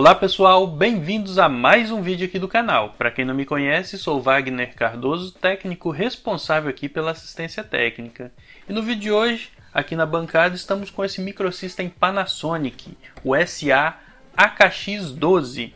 Olá pessoal, bem-vindos a mais um vídeo aqui do canal. Para quem não me conhece, sou Wagner Cardoso, técnico responsável aqui pela assistência técnica. E no vídeo de hoje, aqui na bancada, estamos com esse microsystem Panasonic, o SA-AKX12.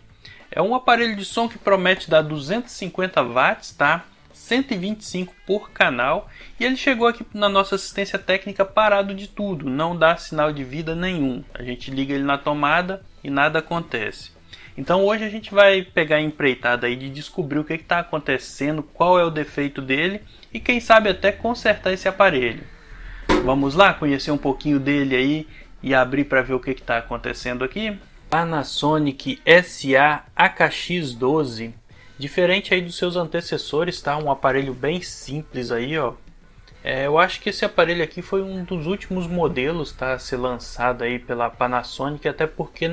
É um aparelho de som que promete dar 250 watts, tá? 125 por canal, e ele chegou aqui na nossa assistência técnica parado de tudo, não dá sinal de vida nenhum. A gente liga ele na tomada e nada acontece. Então hoje a gente vai pegar a empreitada aí de descobrir o que está acontecendo, qual é o defeito dele e quem sabe até consertar esse aparelho. Vamos lá conhecer um pouquinho dele aí e abrir para ver o que está acontecendo aqui. Panasonic SA-AKX12. Diferente aí dos seus antecessores, tá? Um aparelho bem simples aí, ó. Eu acho que esse aparelho aqui foi um dos últimos modelos, tá, a ser lançado aí pela Panasonic, até porque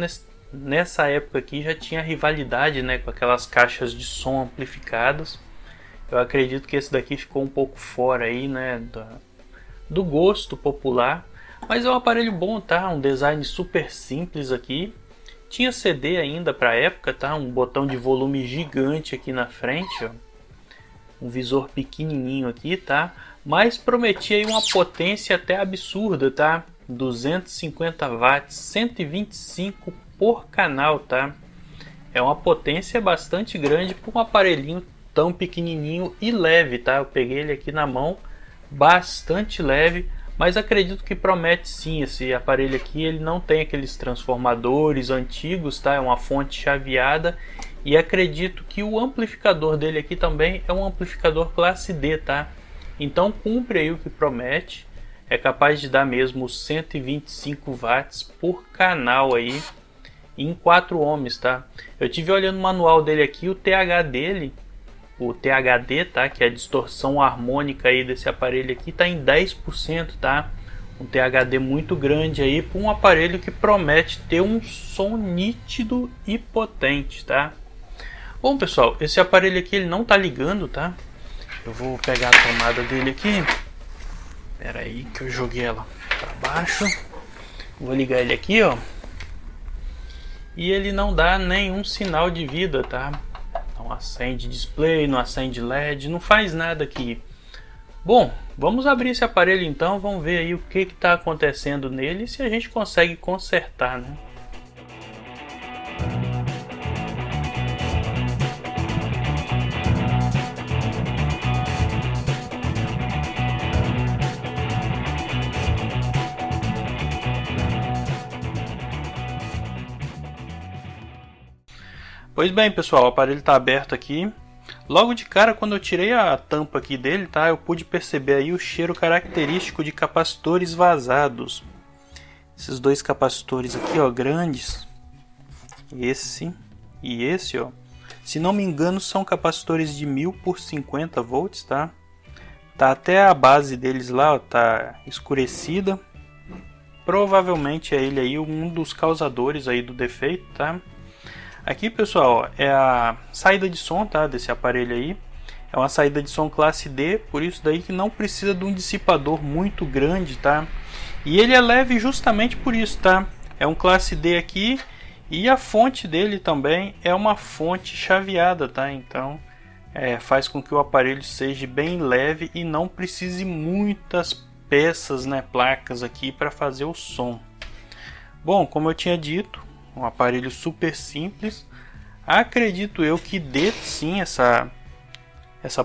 nessa época aqui já tinha rivalidade, né, com aquelas caixas de som amplificadas. Eu acredito que esse daqui ficou um pouco fora aí, né, do gosto popular, mas é um aparelho bom, tá? Um design super simples aqui. Tinha CD ainda para a época, tá? Um botão de volume gigante aqui na frente, ó. Um visor pequenininho aqui, tá? Mas prometia aí uma potência até absurda, tá? 250 watts, 125 por canal, tá? É uma potência bastante grande para um aparelhinho tão pequenininho e leve, tá? Eu peguei ele aqui na mão, bastante leve. Mas acredito que promete sim. Esse aparelho aqui, ele não tem aqueles transformadores antigos, tá? É uma fonte chaveada. E acredito que o amplificador dele aqui também é um amplificador classe D, tá? Então cumpre aí o que promete. É capaz de dar mesmo 125 watts por canal aí em 4 ohms, tá? Eu tive olhando o manual dele aqui, o TH dele, o THD, tá, que é a distorção harmônica aí desse aparelho aqui, tá em 10%, tá? Um THD muito grande aí para um aparelho que promete ter um som nítido e potente, tá? Bom, pessoal, esse aparelho aqui ele não tá ligando, tá? Eu vou pegar a tomada dele aqui. Espera aí que eu joguei ela para baixo. Vou ligar ele aqui, ó. E ele não dá nenhum sinal de vida, tá? Não acende display, não acende LED, não faz nada aqui. Bom, vamos abrir esse aparelho então, vamos ver aí o que está acontecendo nele e se a gente consegue consertar, né? Pois bem, pessoal, o aparelho está aberto aqui. Logo de cara, quando eu tirei a tampa aqui dele, tá, eu pude perceber aí o cheiro característico de capacitores vazados. Esses dois capacitores aqui, ó, grandes, esse e esse, ó, se não me engano, são capacitores de 1000 por 50 volts, tá? Tá até a base deles lá, ó, tá escurecida. Provavelmente é ele aí um dos causadores aí do defeito, tá? Aqui, pessoal, é a saída de som, tá, desse aparelho aí. É uma saída de som classe D, por isso daí que não precisa de um dissipador muito grande, tá? E ele é leve justamente por isso, tá? É um classe D aqui e a fonte dele também é uma fonte chaveada, tá? Então faz com que o aparelho seja bem leve e não precise muitas peças, né, placas aqui para fazer o som. Bom, como eu tinha dito, um aparelho super simples. Acredito eu que dê sim essa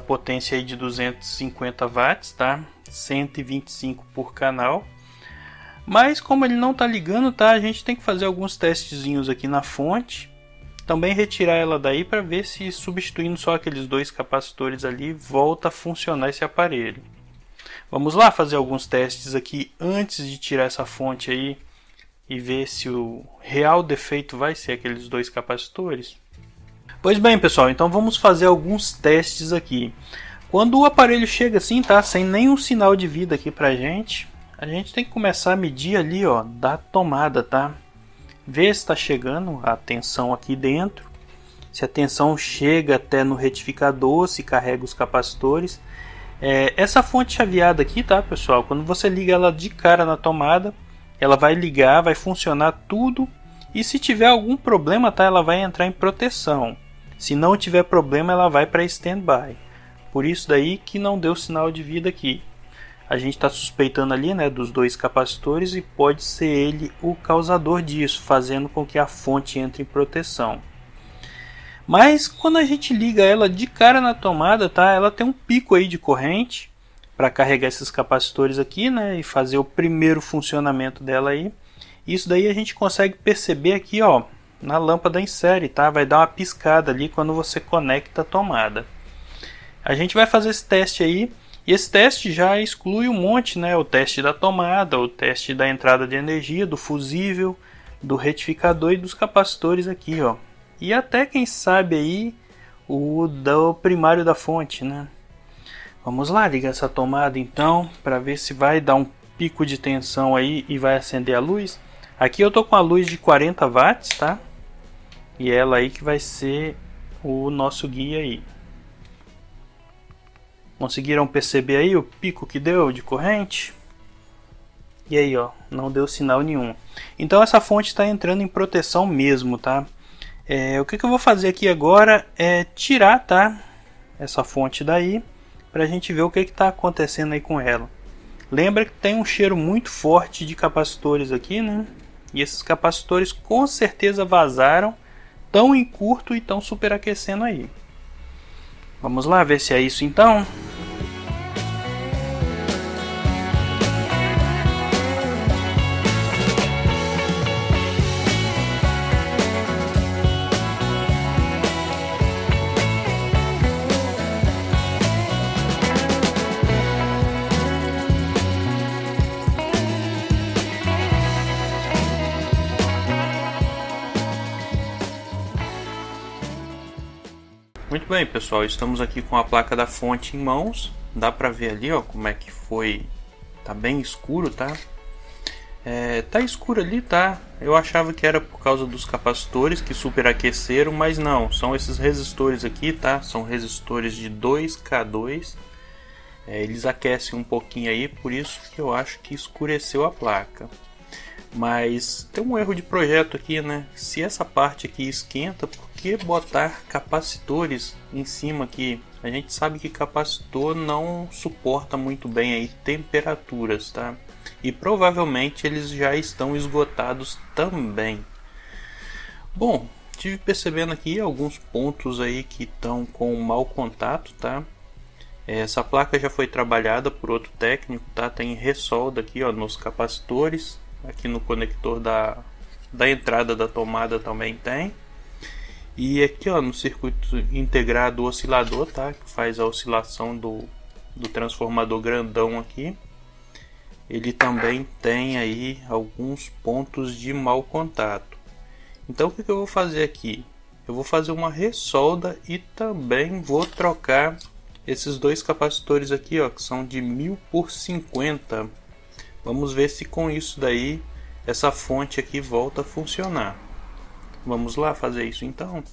potência aí de 250 watts, tá? 125 por canal. Mas como ele não tá ligando, tá? A gente tem que fazer alguns testezinhos aqui na fonte. Também retirar ela daí para ver se substituindo só aqueles dois capacitores ali volta a funcionar esse aparelho. Vamos lá fazer alguns testes aqui antes de tirar essa fonte aí e ver se o real defeito vai ser aqueles dois capacitores. Pois bem, pessoal, então vamos fazer alguns testes aqui. Quando o aparelho chega assim, tá, sem nenhum sinal de vida aqui pra gente, a gente tem que começar a medir ali, ó, da tomada, tá? Ver se está chegando a tensão aqui dentro, se a tensão chega até no retificador, se carrega os capacitores. Essa fonte chaveada aqui, tá, pessoal, quando você liga ela de cara na tomada, ela vai ligar, vai funcionar tudo E se tiver algum problema, tá, ela vai entrar em proteção. Se não tiver problema, ela vai para standby. Por isso daí que não deu sinal de vida aqui. A gente está suspeitando ali, né, dos dois capacitores e pode ser ele o causador disso, fazendo com que a fonte entre em proteção. Mas quando a gente liga ela de cara na tomada, tá, ela tem um pico aí de corrente para carregar esses capacitores aqui, né, e fazer o primeiro funcionamento dela aí. Isso daí a gente consegue perceber aqui, ó, na lâmpada em série, tá? Vai dar uma piscada ali quando você conecta a tomada. A gente vai fazer esse teste aí. E esse teste já exclui um monte, né? O teste da tomada, o teste da entrada de energia, do fusível, do retificador e dos capacitores aqui, ó. E até, quem sabe aí, o do primário da fonte, né? Vamos lá ligar essa tomada então, para ver se vai dar um pico de tensão aí e vai acender a luz. Aqui eu tô com a luz de 40 watts, tá? E ela aí que vai ser o nosso guia aí. Conseguiram perceber aí o pico que deu de corrente? E aí, ó, não deu sinal nenhum. Então essa fonte está entrando em proteção mesmo, tá? O que eu vou fazer aqui agora é tirar, tá, essa fonte daí, para a gente ver o que está acontecendo aí com ela. Lembra que tem um cheiro muito forte de capacitores aqui, né? E esses capacitores com certeza vazaram, tão em curto e estão superaquecendo aí. Vamos lá ver se é isso então. Muito bem, pessoal, estamos aqui com a placa da fonte em mãos. Dá pra ver ali, ó, como é que foi. Tá bem escuro, tá? Tá escuro ali, tá? Eu achava que era por causa dos capacitores que superaqueceram, mas não, são esses resistores aqui, tá? São resistores de 2K2. Eles aquecem um pouquinho aí, por isso que eu acho que escureceu a placa. Mas tem um erro de projeto aqui, né? Se essa parte aqui esquenta, por que botar capacitores em cima aqui? A gente sabe que capacitor não suporta muito bem aí temperaturas, tá? E provavelmente eles já estão esgotados também. Bom, tive percebendo aqui alguns pontos aí que estão com mau contato, tá? Essa placa já foi trabalhada por outro técnico, tá? Tem ressolda aqui, ó, nos capacitores. Aqui no conector da entrada da tomada também tem. E aqui, ó, no circuito integrado oscilador, tá? Que faz a oscilação do transformador grandão aqui. Ele também tem aí alguns pontos de mau contato. Então o que eu vou fazer aqui? Eu vou fazer uma ressolda e também vou trocar esses dois capacitores aqui, ó, que são de 1000 por 50. Vamos ver se com isso daí essa fonte aqui volta a funcionar. Vamos lá fazer isso então?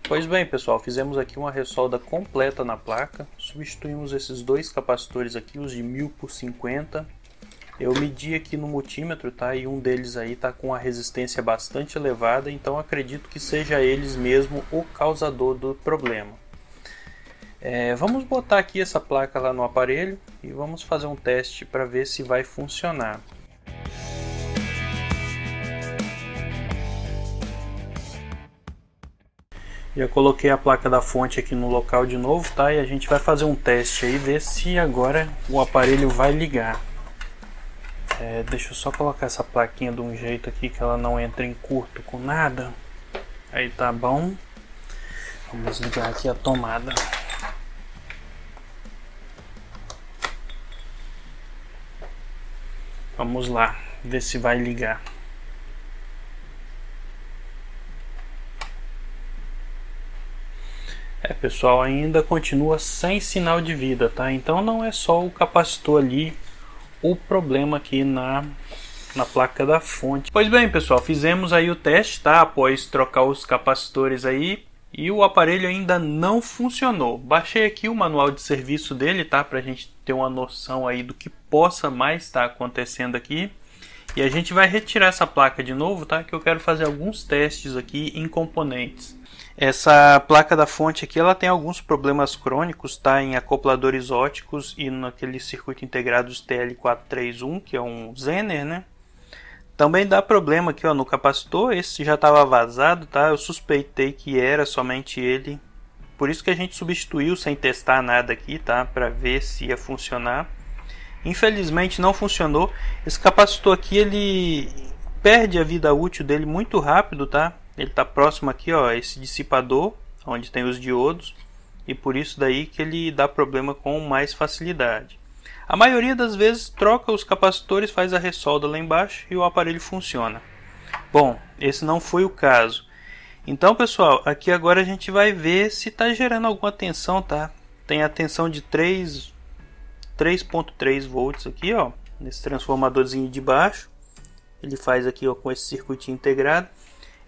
Pois bem, pessoal, fizemos aqui uma ressolda completa na placa, substituímos esses dois capacitores aqui, os de 1000 por 50. Eu medi aqui no multímetro, tá? E um deles aí tá com a resistência bastante elevada, então acredito que seja eles mesmo o causador do problema. Vamos botar aqui essa placa lá no aparelho e vamos fazer um teste para ver se vai funcionar. Já coloquei a placa da fonte aqui no local de novo, tá? E a gente vai fazer um teste aí, ver se agora o aparelho vai ligar. Deixa eu só colocar essa plaquinha de um jeito aqui que ela não entra em curto com nada. Aí tá bom. Vamos ligar aqui a tomada. Vamos lá, ver se vai ligar. Pessoal, ainda continua sem sinal de vida, tá? Então não é só o capacitor ali o problema aqui na placa da fonte. Pois bem, pessoal, fizemos aí o teste, tá? Após trocar os capacitores aí, e o aparelho ainda não funcionou. Baixei aqui o manual de serviço dele, tá? Pra gente ter uma noção aí do que possa mais estar acontecendo aqui. E a gente vai retirar essa placa de novo, tá? Que eu quero fazer alguns testes aqui em componentes. Essa placa da fonte aqui, ela tem alguns problemas crônicos, tá? Em acopladores óticos e naquele circuito integrado TL431, que é um Zener, né? Também dá problema aqui, ó, no capacitor. Esse já estava vazado, tá? Eu suspeitei que era somente ele. Por isso que a gente substituiu sem testar nada aqui, tá? Para ver se ia funcionar. Infelizmente não funcionou. Esse capacitor aqui, ele perde a vida útil dele muito rápido, tá? Ele está próximo aqui, ó, a esse dissipador, onde tem os diodos, e por isso daí que ele dá problema com mais facilidade. A maioria das vezes troca os capacitores, faz a ressolda lá embaixo e o aparelho funciona. Bom, esse não foi o caso. Então, pessoal, aqui agora a gente vai ver se está gerando alguma tensão, tá? Tem a tensão de 3.3 volts aqui, ó, nesse transformadorzinho de baixo. Ele faz aqui, ó, com esse circuitinho integrado.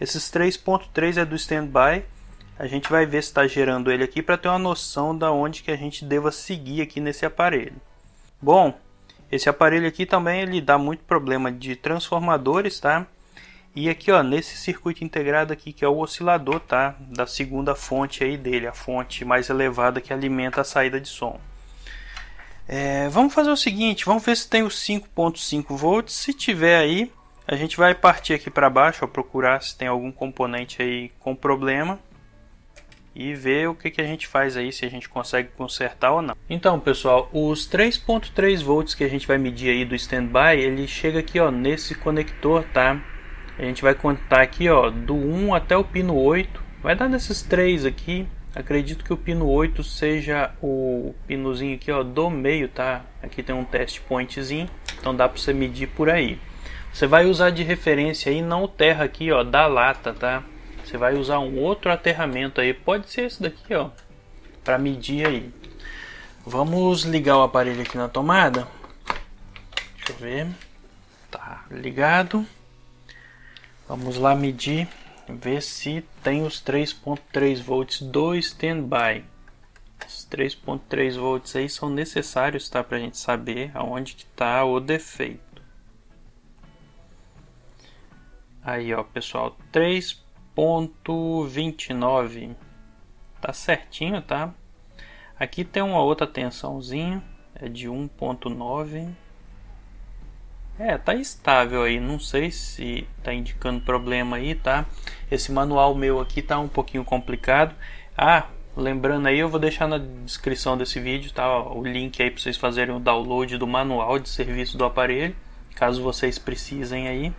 Esses 3.3 é do standby. A gente vai ver se está gerando ele aqui para ter uma noção da onde que a gente deva seguir aqui nesse aparelho. Bom, esse aparelho aqui também ele dá muito problema de transformadores, tá? E aqui, ó, nesse circuito integrado aqui que é o oscilador, tá? Da segunda fonte aí dele, a fonte mais elevada que alimenta a saída de som. Vamos fazer o seguinte, vamos ver se tem os 5.5 volts. Se tiver aí, a gente vai partir aqui para baixo, ó, procurar se tem algum componente aí com problema e ver o que a gente faz aí, se a gente consegue consertar ou não. Então, pessoal, os 3.3 volts que a gente vai medir aí do standby, ele chega aqui, ó, nesse conector, tá? A gente vai contar aqui, ó, do 1 até o pino 8, vai dar nesses 3 aqui. Acredito que o pino 8 seja o pinozinho aqui, ó, do meio, tá? Aqui tem um test pointzinho, então dá para você medir por aí. Você vai usar de referência aí, não o terra aqui, ó, da lata, tá? Você vai usar um outro aterramento aí, pode ser esse daqui, ó, para medir aí. Vamos ligar o aparelho aqui na tomada. Deixa eu ver. Tá ligado. Vamos lá medir, ver se tem os 3.3 volts do standby. Os 3.3 volts aí são necessários, tá, pra gente saber aonde que tá o defeito. Aí, ó, pessoal, 3.29 tá certinho, tá? Aqui tem uma outra tensãozinha, é de 1.9. Tá estável aí, não sei se tá indicando problema aí, tá? Esse manual meu aqui tá um pouquinho complicado. Lembrando aí, eu vou deixar na descrição desse vídeo, tá? Ó, o link aí para vocês fazerem o download do manual de serviço do aparelho, caso vocês precisem aí.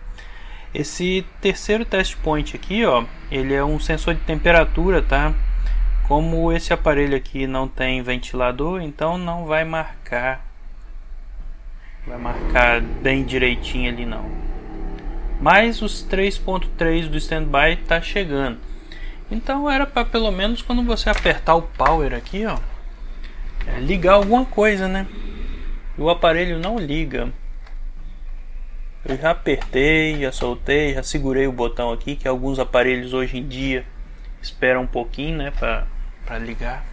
Esse terceiro test point aqui, ó, ele é um sensor de temperatura, tá? Como esse aparelho aqui não tem ventilador, então não vai marcar bem direitinho ali não. Mas os 3.3 do standby tá chegando. Então era para pelo menos quando você apertar o power aqui, ó, ligar alguma coisa, né? E o aparelho não liga. Eu já apertei, já soltei, já segurei o botão aqui, que alguns aparelhos hoje em dia esperam um pouquinho, né, para ligar.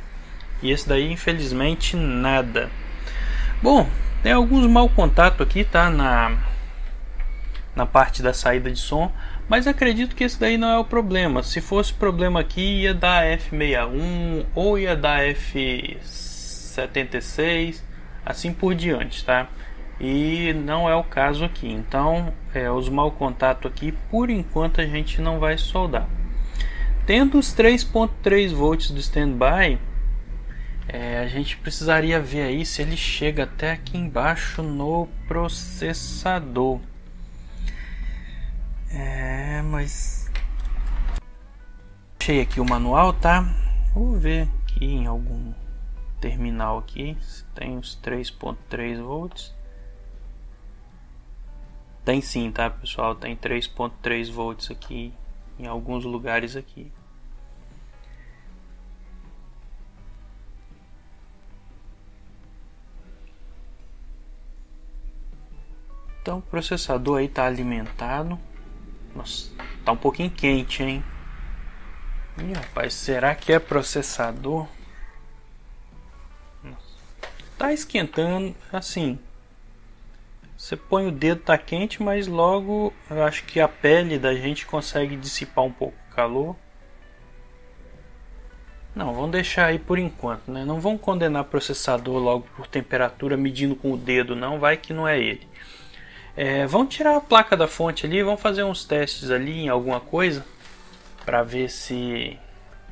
E esse daí, infelizmente, nada. Bom, tem alguns mau contato aqui, tá, na parte da saída de som, mas acredito que esse daí não é o problema. Se fosse problema aqui, ia dar F61 ou ia dar F76, assim por diante, tá? E não é o caso aqui. Então os mau contato aqui por enquanto a gente não vai soldar. Tendo os 3.3 volts do standby, a gente precisaria ver aí se ele chega até aqui embaixo no processador. Mas achei aqui o manual, tá? Vou ver aqui em algum terminal aqui se tem os 3.3 volts. Tem sim, tá, pessoal? Tem 3.3 volts aqui em alguns lugares aqui. Então o processador aí tá alimentado. Nossa, tá um pouquinho quente, hein? Ih, rapaz, será que é processador? Nossa. Tá esquentando, assim. Você põe o dedo, tá quente, mas logo eu acho que a pele da gente consegue dissipar um pouco o calor. Não, vamos deixar aí por enquanto, né? Não vamos condenar processador logo por temperatura medindo com o dedo, não. Vai que não é ele. Vamos tirar a placa da fonte ali, vamos fazer uns testes ali em alguma coisa para ver se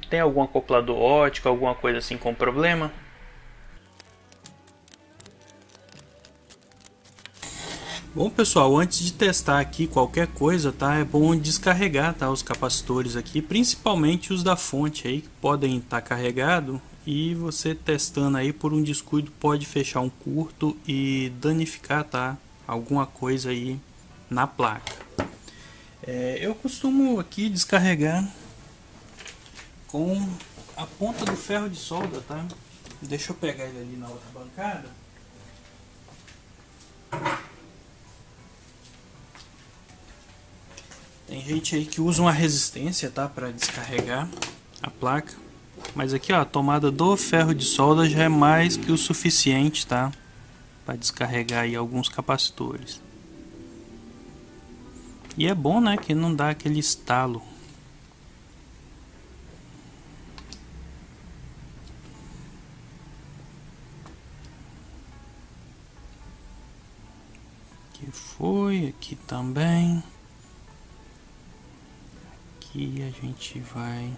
tem algum acoplador óptico, alguma coisa assim com problema. Bom, pessoal, antes de testar aqui qualquer coisa, tá? É bom descarregar, tá, os capacitores aqui, principalmente os da fonte aí que podem estar carregados, e você testando aí por um descuido pode fechar um curto e danificar, tá, alguma coisa aí na placa. Eu costumo aqui descarregar com a ponta do ferro de solda, tá? Deixa eu pegar ele ali na outra bancada. Tem gente aí que usa uma resistência, tá, para descarregar a placa, mas aqui, ó, a tomada do ferro de solda já é mais que o suficiente, tá, para descarregar aí alguns capacitores. E é bom, né, que não dá aquele estalo. Aqui foi, aqui também. Aqui a gente vai,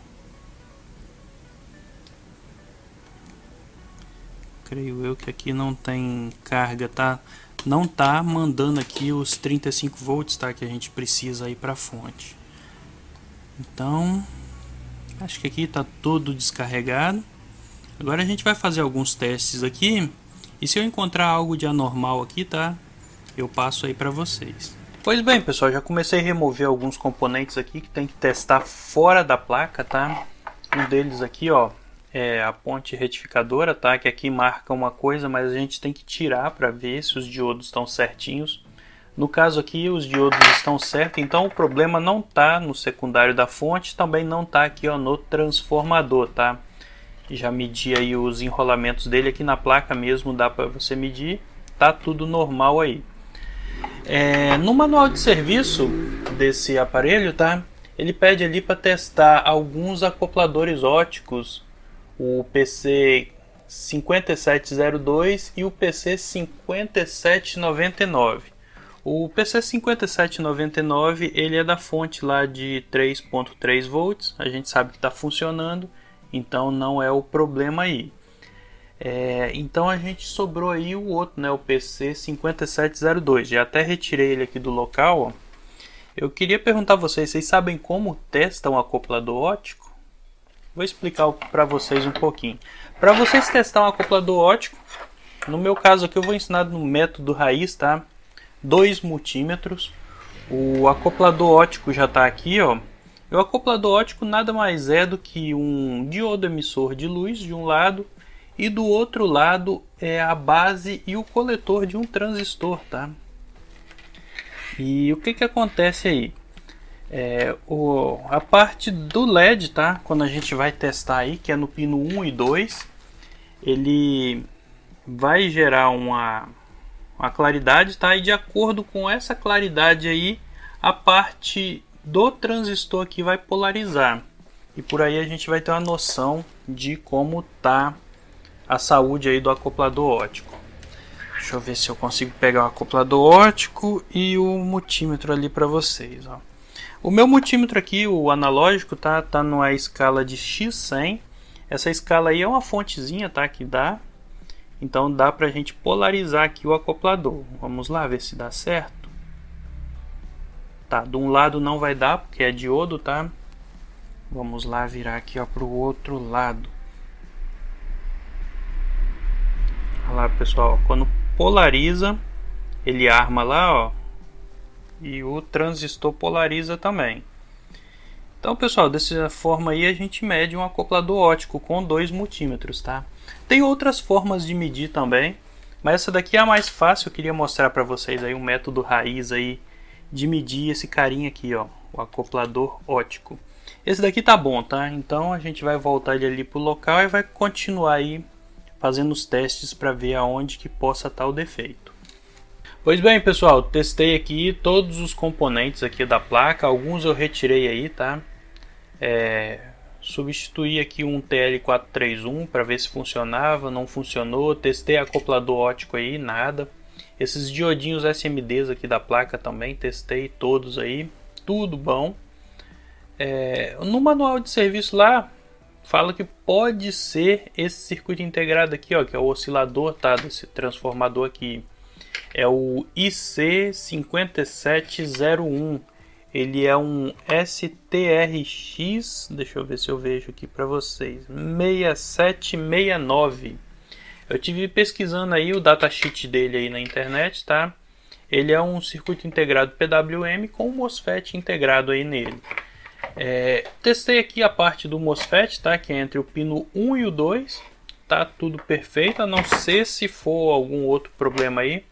creio eu que aqui não tem carga, tá? Não tá mandando aqui os 35 volts, tá? Que a gente precisa aí para a fonte. Então, acho que aqui tá todo descarregado. Agora a gente vai fazer alguns testes aqui. E se eu encontrar algo de anormal aqui, tá? Eu passo aí para vocês. Pois bem, pessoal, já comecei a remover alguns componentes aqui que tem que testar fora da placa, tá? Um deles aqui, ó, é a ponte retificadora, tá? Que aqui marca uma coisa, mas a gente tem que tirar para ver se os diodos estão certinhos. No caso aqui, os diodos estão certos, então o problema não tá no secundário da fonte, também não tá aqui, ó, no transformador, tá? Já medi aí os enrolamentos dele aqui na placa mesmo, dá para você medir, tá tudo normal aí. No manual de serviço desse aparelho, tá? Ele pede ali para testar alguns acopladores óticos, o PC5702 e o PC5799. O PC5799 ele é da fonte lá de 3.3 volts, a gente sabe que está funcionando, então não é o problema aí. Então a gente sobrou aí o outro, né, o PC5702. Já até retirei ele aqui do local, ó. Eu queria perguntar a vocês sabem como testa um acoplador óptico? Vou explicar para vocês um pouquinho. Para vocês testar um acoplador óptico, no meu caso aqui eu vou ensinar no método raiz, tá? 2 multímetros. O acoplador óptico já está aqui, ó. E o acoplador óptico nada mais é do que um diodo emissor de luz de um lado, e do outro lado é a base e o coletor de um transistor, tá? E o que acontece aí? A parte do LED, tá? Quando a gente vai testar aí, que é no pino 1 e 2, ele vai gerar uma claridade, tá? E de acordo com essa claridade aí, a parte do transistor aqui vai polarizar. E por aí a gente vai ter uma noção de como tá a saúde aí do acoplador óptico. Deixa eu ver se eu consigo pegar o acoplador óptico e o multímetro ali para vocês, ó. O meu multímetro aqui, o analógico, tá numa escala de X100. Essa escala aí é uma fontezinha, tá, que dá. Então dá pra gente polarizar aqui o acoplador. Vamos lá ver se dá certo. Tá, de um lado não vai dar porque é diodo, tá? Vamos lá virar aqui, ó, pro outro lado. Olha lá, pessoal, quando polariza, ele arma lá, ó. E o transistor polariza também. Então, pessoal, dessa forma aí a gente mede um acoplador óptico com 2 multímetros, tá? Tem outras formas de medir também, mas essa daqui é a mais fácil. Eu queria mostrar para vocês aí um método raiz aí de medir esse carinha aqui, ó, o acoplador óptico. Esse daqui tá bom, tá? Então a gente vai voltar ele ali pro local e vai continuar aí fazendo os testes para ver aonde que possa estar o defeito. Pois bem, pessoal, testei aqui todos os componentes aqui da placa. Alguns eu retirei aí, tá? Substituí aqui um TL431 para ver se funcionava, não funcionou. Testei acoplador óptico aí, nada. Esses diodinhos SMDs aqui da placa também, testei todos aí, tudo bom. No manual de serviço lá, fala que pode ser esse circuito integrado aqui, ó, que é o oscilador, tá, desse transformador aqui. É o IC5701. Ele é um STRX, deixa eu ver se eu vejo aqui para vocês, 6769. Eu tive pesquisando aí o datasheet dele aí na internet, tá? Ele é um circuito integrado PWM com um MOSFET integrado aí nele. Testei aqui a parte do MOSFET, tá? Que é entre o pino 1 e o 2. Tá tudo perfeito, a não ser se for algum outro problema aí.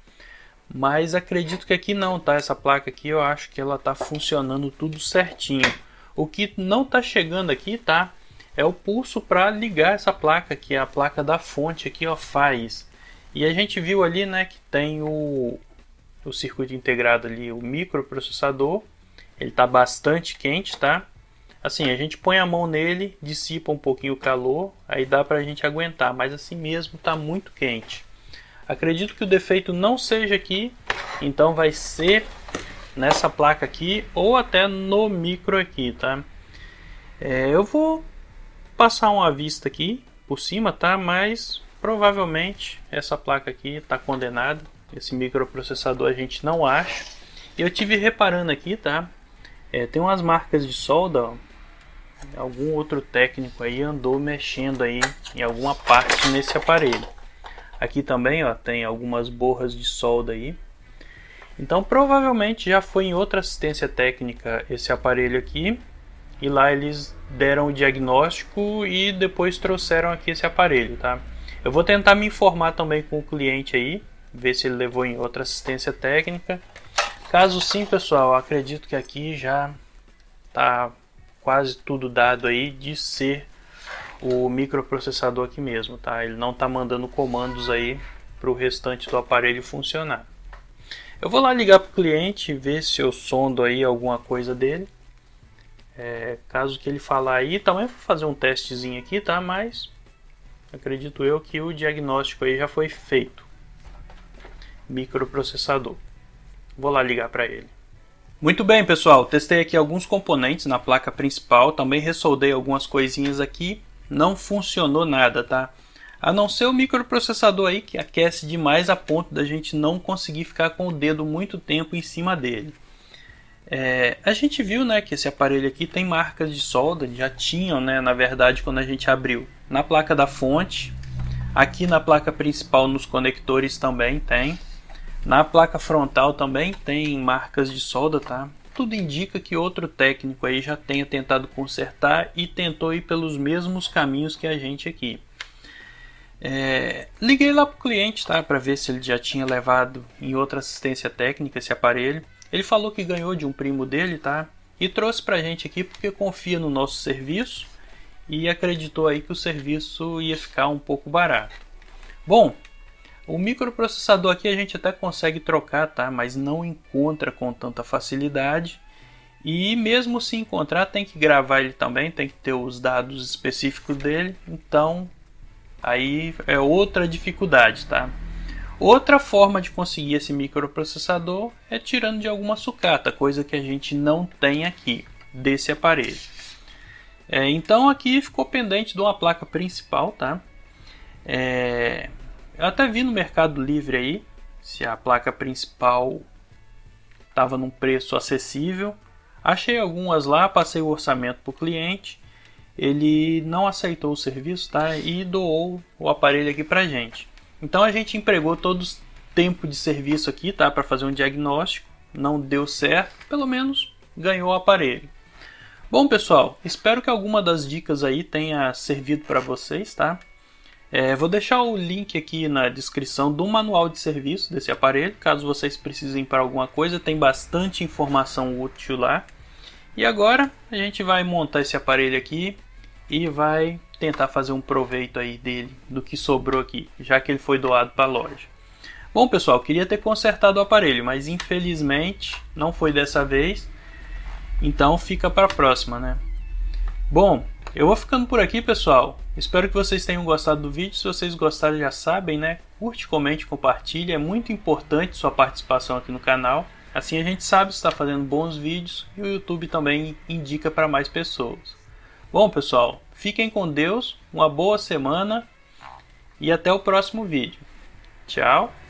Mas acredito que aqui não, tá? Essa placa aqui eu acho que ela tá funcionando tudo certinho. O que não tá chegando aqui, tá? É o pulso para ligar essa placa aqui, a placa da fonte aqui, ó, faz. E a gente viu ali, né, que tem o circuito integrado ali, o microprocessador. Ele tá bastante quente, tá? Assim, a gente põe a mão nele, dissipa um pouquinho o calor, aí dá pra gente aguentar, mas assim mesmo tá muito quente. Acredito que o defeito não seja aqui, então vai ser nessa placa aqui ou até no micro aqui, tá? Eu vou passar uma vista aqui por cima, tá? Mas provavelmente essa placa aqui está condenada. Esse microprocessador a gente não acha. E eu tive reparando aqui, tá? Tem umas marcas de solda, ó. Algum outro técnico aí andou mexendo aí em alguma parte nesse aparelho. Aqui também, ó, tem algumas borras de solda aí. Então provavelmente já foi em outra assistência técnica esse aparelho aqui. E lá eles deram o diagnóstico e depois trouxeram aqui esse aparelho, tá? Eu vou tentar me informar também com o cliente aí, ver se ele levou em outra assistência técnica. Caso sim, pessoal, acredito que aqui já tá quase tudo dado aí de ser o microprocessador aqui mesmo, tá? Ele não tá mandando comandos aí para o restante do aparelho funcionar. Eu vou lá ligar para o cliente, ver se eu sondo aí alguma coisa dele. Caso que ele falar aí, também vou fazer um testezinho aqui, tá? Mas acredito eu que o diagnóstico aí já foi feito. Microprocessador. Vou lá ligar para ele. Muito bem, pessoal, testei aqui alguns componentes na placa principal, também ressoldei algumas coisinhas aqui. Não funcionou nada, tá? A não ser o microprocessador aí que aquece demais a ponto da gente não conseguir ficar com o dedo muito tempo em cima dele. A gente viu, né, que esse aparelho aqui tem marcas de solda, já tinham, né, na verdade, quando a gente abriu. Na placa da fonte, aqui na placa principal nos conectores também tem. Na placa frontal também tem marcas de solda, tá? Tudo indica que outro técnico aí já tenha tentado consertar e tentou ir pelos mesmos caminhos que a gente aqui. Liguei lá para o cliente, tá, para ver se ele já tinha levado em outra assistência técnica esse aparelho. Ele falou que ganhou de um primo dele, tá? E trouxe pra gente aqui porque confia no nosso serviço e acreditou aí que o serviço ia ficar um pouco barato. Bom, o microprocessador aqui a gente até consegue trocar, tá? Mas não encontra com tanta facilidade. E mesmo se encontrar, tem que gravar ele também, tem que ter os dados específicos dele. Então, aí é outra dificuldade, tá? Outra forma de conseguir esse microprocessador é tirando de alguma sucata, coisa que a gente não tem aqui desse aparelho. Então aqui ficou pendente de uma placa principal, tá? Eu até vi no Mercado Livre aí se a placa principal estava num preço acessível. Achei algumas lá, passei o orçamento para o cliente. Ele não aceitou o serviço, tá? E doou o aparelho aqui pra gente. Então a gente empregou todo o tempo de serviço aqui, tá? Para fazer um diagnóstico. Não deu certo, pelo menos ganhou o aparelho. Bom, pessoal, espero que alguma das dicas aí tenha servido para vocês, tá? Vou deixar o link aqui na descrição do manual de serviço desse aparelho, caso vocês precisem para alguma coisa, tem bastante informação útil lá. E agora a gente vai montar esse aparelho aqui e vai tentar fazer um proveito aí dele, do que sobrou aqui, já que ele foi doado para a loja. Bom, pessoal, queria ter consertado o aparelho, mas infelizmente não foi dessa vez, então fica para a próxima, né? Bom, eu vou ficando por aqui, pessoal. Espero que vocês tenham gostado do vídeo. Se vocês gostaram, já sabem, né? Curte, comente, compartilhe. É muito importante sua participação aqui no canal. Assim a gente sabe se está fazendo bons vídeos e o YouTube também indica para mais pessoas. Bom, pessoal, fiquem com Deus, uma boa semana e até o próximo vídeo. Tchau!